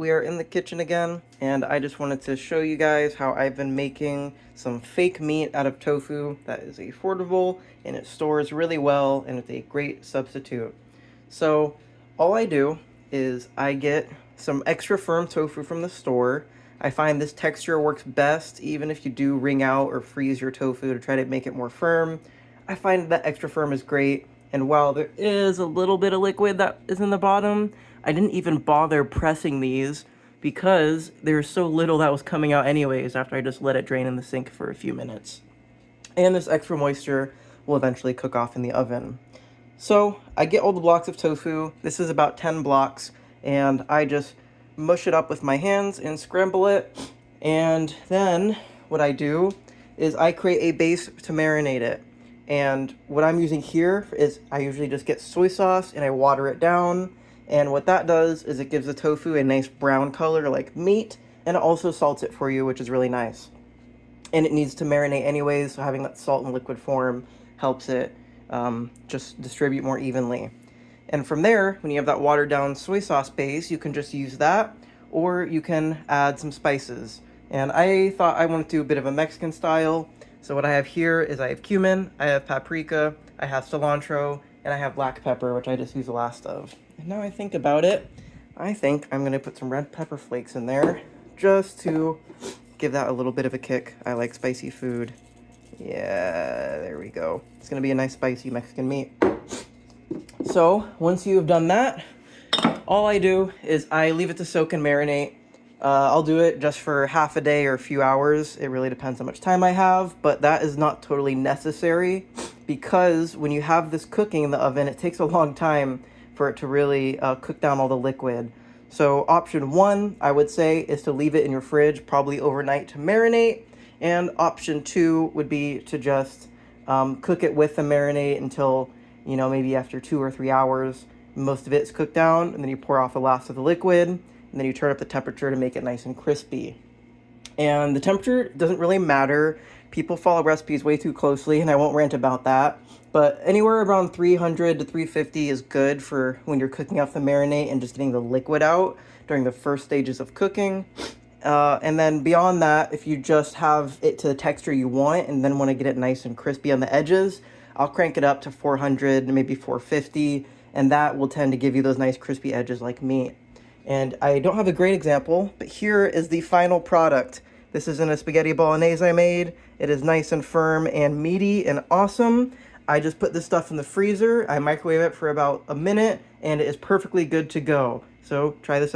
we are in the kitchen again, and I just wanted to show you guys how I've been making some fake meat out of tofu that is affordable and it stores really well and it's a great substitute. So all I do is I get some extra firm tofu from the store. I find this texture works best even if you do wring out or freeze your tofu to try to make it more firm. I find that extra firm is great, and while there is a little bit of liquid that is in the bottom, I didn't even bother pressing these because there's so little that was coming out anyways after I just let it drain in the sink for a few minutes. And this extra moisture will eventually cook off in the oven. So I get all the blocks of tofu. This is about 10 blocks, and I just mush it up with my hands and scramble it. And then what I do is I create a base to marinate it. And what I'm using here is I usually just get soy sauce and I water it down. And what that does is it gives the tofu a nice brown color like meat, and it also salts it for you, which is really nice. And it needs to marinate anyways, so having that salt in liquid form helps it just distribute more evenly. And from there, when you have that watered down soy sauce base, you can just use that, or you can add some spices. And I thought I wanted to do a bit of a Mexican style. So what I have here is I have cumin, I have paprika, I have cilantro, and I have black pepper, which I just use the last of. And now I think about it, I think I'm gonna put some red pepper flakes in there just to give that a little bit of a kick. I like spicy food. Yeah, there we go. It's gonna be a nice spicy Mexican meat. So once you have done that, all I do is I leave it to soak and marinate. I'll do it just for half a day or a few hours. It really depends how much time I have, but that is not totally necessary because when you have this cooking in the oven, it takes a long time for it to really cook down all the liquid. So option one, I would say, is to leave it in your fridge probably overnight to marinate. And option two would be to just cook it with the marinade until, you know, maybe after 2 or 3 hours, most of it's cooked down, and then you pour off the last of the liquid, and then you turn up the temperature to make it nice and crispy. And the temperature doesn't really matter. People follow recipes way too closely, and I won't rant about that. But anywhere around 300 to 350 is good for when you're cooking off the marinade and just getting the liquid out during the first stages of cooking. And then beyond that, if you just have it to the texture you want and then want to get it nice and crispy on the edges, I'll crank it up to 400, maybe 450, and that will tend to give you those nice crispy edges like meat. And I don't have a great example, but here is the final product. This is in a spaghetti bolognese I made. It is nice and firm and meaty and awesome. I just put this stuff in the freezer. I microwave it for about a minute, and it is perfectly good to go. So try this out.